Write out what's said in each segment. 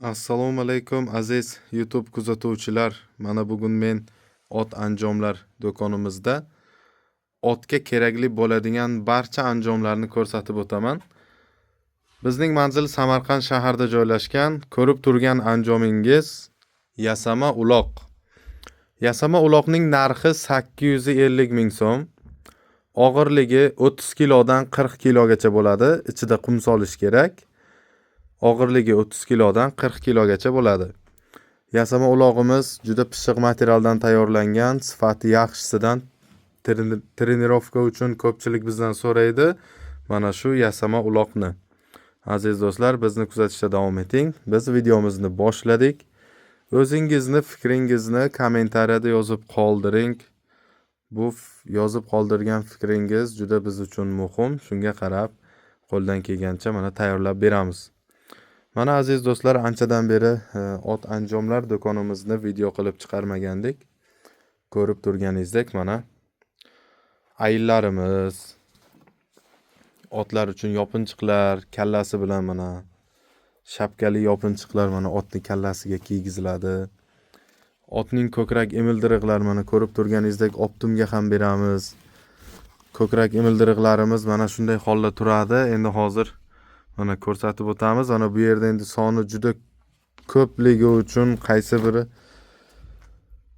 Assalomu alaykum aziz YouTube kuzatuvchilar. Mana bugun men ot anjomlar do'konimizda otga kerakli bo'ladigan barcha anjomlarni ko'rsatib o'taman. Bizning manzil Samarqand shahrida joylashgan. Ko'rib turgan anjomingiz yasama uloq. Yasama uloqning narxi 850 ming so'm. Og'irligi 30 kilodan 40 kilogacha bo'ladi. Ichida qum solish kerak. Og'irligi 30 kilodan 40 kilogacha bo'ladi. Yasama ulog'imiz juda pishiq materialdan tayyorlangan, sifati yaxshisidan trenirovka uchun ko'pchilik bizdan so'raydi. Mana shu yasama uloqni. Aziz do'stlar, bizni kuzatishda davom eting. Biz videomizni boshladik. O'zingizni fikringizni kommentariyada yozib qoldiring. Bu yozib qoldirgan fikringiz juda biz uchun muhim. Shunga qarab qo'ldan kelgancha mana tayyorlab beramiz. Mana aziz do'stlar, anchadan beri ot anjomlar do'konimizni video qilib chiqarmagandik. Ko'rib turganingizdek mana ayillarimiz, otlar uchun yopinchiqlar, kallasi bilan mana shapkali yopinchiqlar mana otning kallasiga kiygiziladi. Otning ko'krak emildiriqlari mana ko'rib turganingizdek optimga ham beramiz. Ko'krak emildiriqlarimiz mana shunday holda turadi. Endi hozir mana ko'rsatib o'tamiz. Ana bu yerda endi soni juda ko'pligi uchun qaysi biri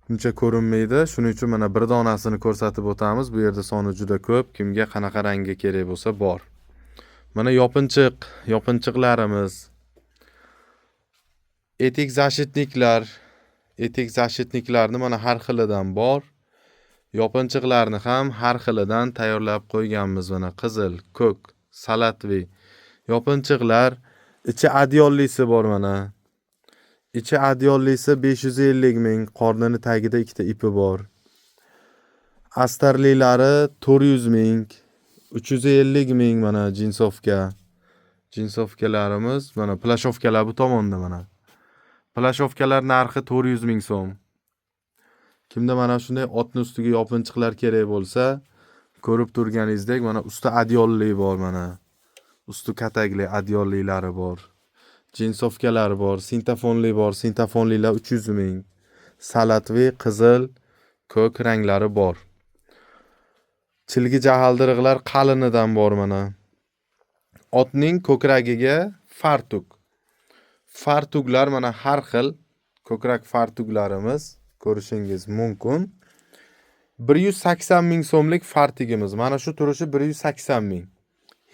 uncha ko'rinmaydi. Shuning uchun mana bir donasini ko'rsatib o'tamiz. Bu yerda soni juda ko'p. Kimga qanaqa rangga kerak bo'lsa bor. Mana yopinchiqlarimiz. Etik zashitniklarni mana har xilidan bor. Yopinchiqlarni ham har xilidan tayyorlab qo'yganmiz. Mana qizil, ko'k, salatvi yopinchiqlar, ichi adyollisi bor mana. İçi adyollisi 550 ming, qornini tagida ikkita ipi bor. Astarlilari 400 ming, 350 ming mana jinsovka. Jinsovkalarimiz mana plashovkalar bu tomonda mana. Plashovkalar narxi 400 ming so'm. Kimda mana shunday otning ustiga yopinchiqlar kerak bo'lsa, ko'rib turganingizdek mana usti adyolli bor mana. Usti katakli adyollilari bor. Jinsovkalar bor, sintafonli bor. Sintafonlilar 300 ming. Salatvi, qizil, ko'k ranglari bor. Chilgi jahaldiriqlar qalinidan bor mana. Otning ko'kragiga fartuk. Fartuklar mana har xil ko'krak fartuklarimiz ko'rishingiz mumkin. 180 ming so'mlik fartigimiz. Mana shu turishi 180 ming.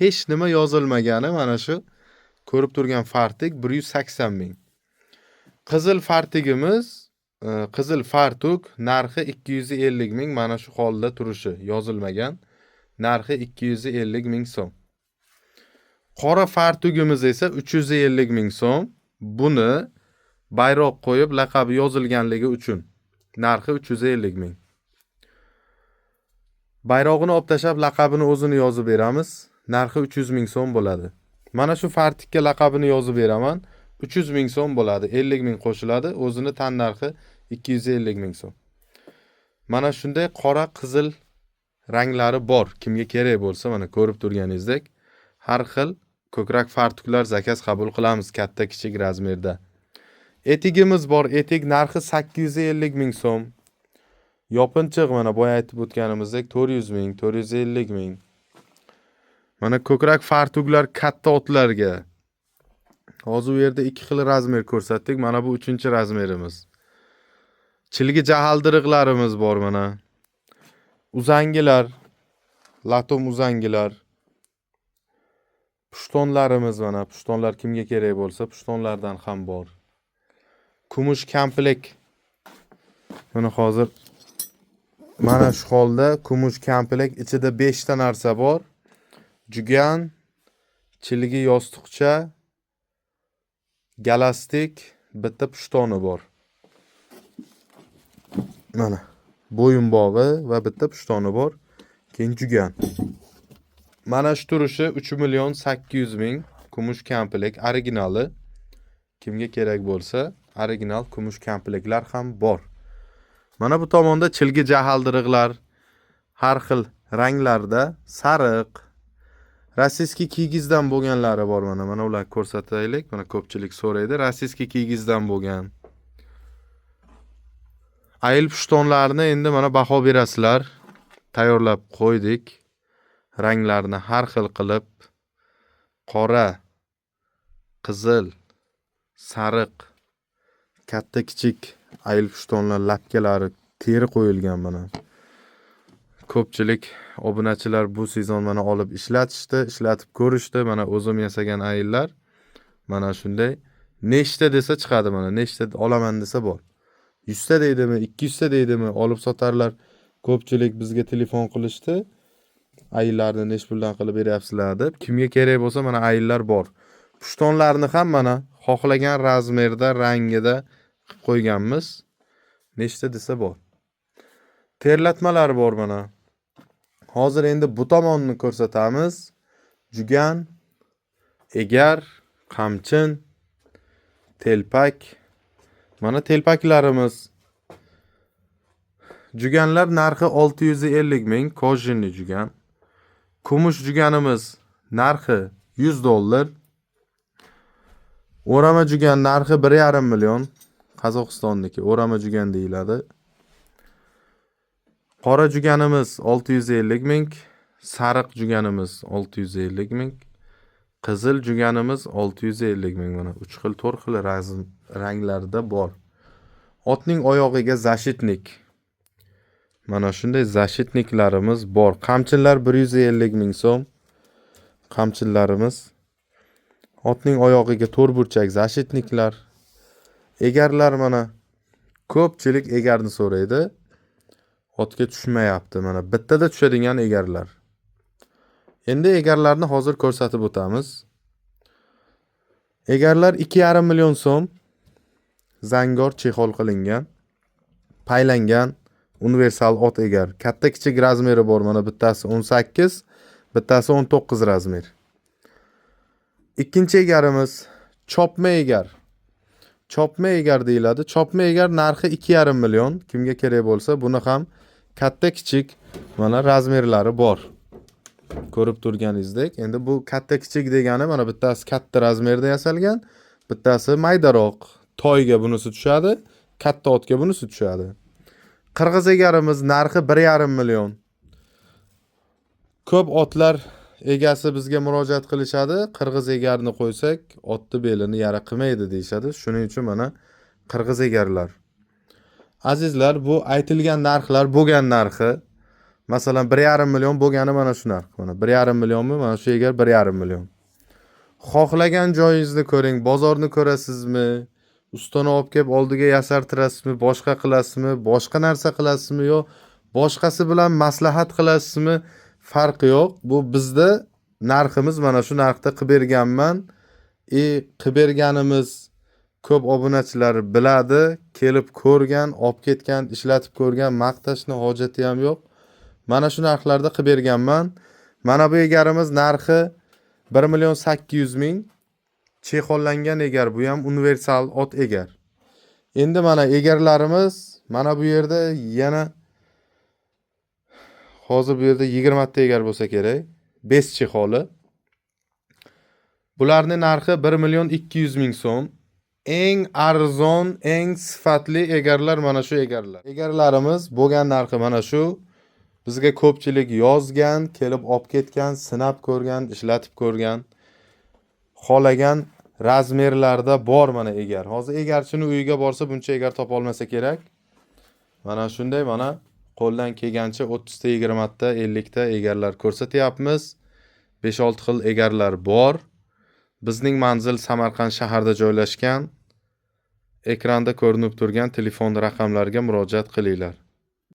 Hech nima yozilmagani mana shu ko'rib turgan fartik 180 ming. Qizil fartigimiz, qizil fartuk narxi 250 ming. Mana shu holda turishi yozilmagan. Narxi 250 ming so'm. Qora fartugimiz esa 350 ming so'm. Buni bayroq qo'yib laqabi yozilganligi uchun narxi 350 ming. Bayrog'ini olib tashab laqabini o'zini yozib beramiz. Narxi 300 ming so'm bo'ladi. Mana shu fartikka laqabini yozib beraman. 300 ming so'm bo'ladi. 50 ming qo'shiladi. O'zini tan narxi 250 ming so'm. Mana shunday qora qizil ranglari bor. Kimga kerak bo'lsa mana ko'rib turganingizdek har xil ko'krak fartuklar zakaz qabul qilamiz katta kichik razmerda. Etigimiz bor. Etik narxi 850 ming so'm. Yopinchiq mana boya aytib o'tganimizdek 400 ming, 450 ming. Mana ko'krak fartuklar katta otlarga. Hozir bu yerda ikki xil razmer ko'rsatdik. Mana bu 3-razmerimiz. Chilgi jahaldiriqlarimiz bor mana. Uzangilar, latom uzangilar. Pushtonlarimiz mana. Pushtonlar kimga kerak bo'lsa, pushtonlardan ham bor. Kumush komplekt. Mana hozir mana shu holda kumush komplekt ichida 5 ta narsa bor. Jugan, chilgi yostiqcha, galastik, bitta pushtoni bor. Mana bo'yinbog'i va bitta pushtoni bor. Keyin jugan. Mana shu turishi 3 ming kumush komplekt originali. Kimga kerak bo'lsa, original kumush komplektlar ham bor. Mana bu tomonda chilgi jahaldiriqlar har xil ranglarda, sariq, Rossiyskiy kiyigizdan bo'lganlari bor mana. Mana ularni ko'rsataylik. Mana ko'pchilik so'raydi. Rossiyskiy kiyigizdan bo'lgan. Ayil pushtonlarni endi mana baho berasizlar. Tayyorlab qo'ydik. Ranglarini har xil qilib qora, qizil, sariq, katta kichik ayil pushtonlar lapkalari teri qo'yilgan mana. Ko'pchilik obunachilar bu sezon mana olib ishlatib ko'rishdi. Mana o'zim yasagan ayillar. Mana shunday nechta desa chiqadi mana. Nechta olaman desa bor. 100 ta deydimi, 200 ta deydimi olib sotarlar. Ko'pchilik bizga telefon qilishdi. Ayillarni nech puldan qilib beryapsizlar deb. Kimga kerak bo'lsa mana ayillar bor. Pushtonlarni ham mana xohlagan razmerda, rangida qilib qo'yganmiz. Nechta desa bor. Terlatmalar bor mana. Hozir endi bu tomonni ko'rsatamiz. Jugan, egar, qamchin, telpak. Mana telpaklarimiz. Juganlar narxi 650 ming, kojinli jugan. Kumush juganimiz narxi $100. O'rama jugan narxi 1,5 million. Qozog'istonniki o'rama jugan deyiladi. Qora juganimiz 650 ming, sariq juganimiz 650 ming, qizil juganimiz 650 ming. Mana 3 xil, 4 xil ranglarda bor. Otning oyog'iga zashitnik. Mana shunday zashitniklarimiz bor. Qamchinlar 150 ming so'm. Qamchinlarimiz. Otning oyog'iga to'rtburchak zashitniklar. Egarlar mana. Ko'pchilik egarni so'raydi. Otga tushmayapti mana. Bittada tushadigan egarlar. Endi egarlarni hozir ko'rsatib o'tamiz. Egarlar 2,5 million so'm. Zangor chexol qilingan, paylangan universal ot egar. Katta kichik razmeri bor mana. Bittasi 18, bittasi 19 razmer. Ikkinchi egarimiz chopma egar. Chopma egar deyiladi. Chopma egar narxi 2,5 million. Kimga kerak bo'lsa, buni ham katta kichik mana razmerlari bor. Ko'rib turganingizdek. Endi bu katta kichik degani mana bittasi katta razmerda yasalgan, bittasi maydaroq. Toyga bunisi tushadi, katta otga bunisi tushadi. Qirg'iz egarimiz narxi 1,5 million. Ko'p otlar egasi bizga murojaat qilishadi. Qirg'iz egarni qo'ysak, otni belini yara qilmaydi deyshadi. Shuning uchun mana qirg'iz egarlar. Azizlar, bu aytilgan narxlar bo'lgan narxi. Masalan 1,5 million bo'lgani mana shu narx. Mana 1,5 millionmi? Mana shu egar 1,5 million. Xohlagan joyingizni ko'ring, bozorni ko'rasizmi? Ustani olib kelib oldiga yasartirasizmi, boshqa qilasizmi, boshqa narsa qilasizmi yo boshqasi bilan maslahat qilasizmi? Farqi yo'q. Bu bizda narximiz mana shu narxda qilib berganman. Qilib berganimiz ko'p obunachilar biladi, kelib ko'rgan, olib ketgan, ishlatib ko'rgan, maqtashni hojati ham yo'q. Mana shu narxlarda qilib berganman. Mana bu egarimiz narxi 1,8 million. Chexollangan egar, bu ham universal ot egar. Endi mana egarlarimiz mana bu yerda yana hozir bu yerda 20 ta egar bo'lsa kerak. 5 chexoli. Bularning narxi 1,2 million so'm. Eng arzon, eng sifatli egarlar mana shu egarlar. Egarlarimiz bo'lgan narxi mana shu. Bizga ko'pchilik yozgan, kelib olib ketgan, sinab ko'rgan, ishlatib ko'rgan. Xohlagan razmerlarda bor mana egar. Hozir egarchini uyiga borsa buncha egar topa olmasa kerak. Mana shunday mana qo'ldan kelgancha 30 ta, 20 ta, 50 ta egarlar ko'rsatyapmiz. 5-6 xil egarlar bor. Bizning manzil Samarqand shahrida joylashgan. Ekranda ko'rinib turgan telefon raqamlariga murojaat qilinglar.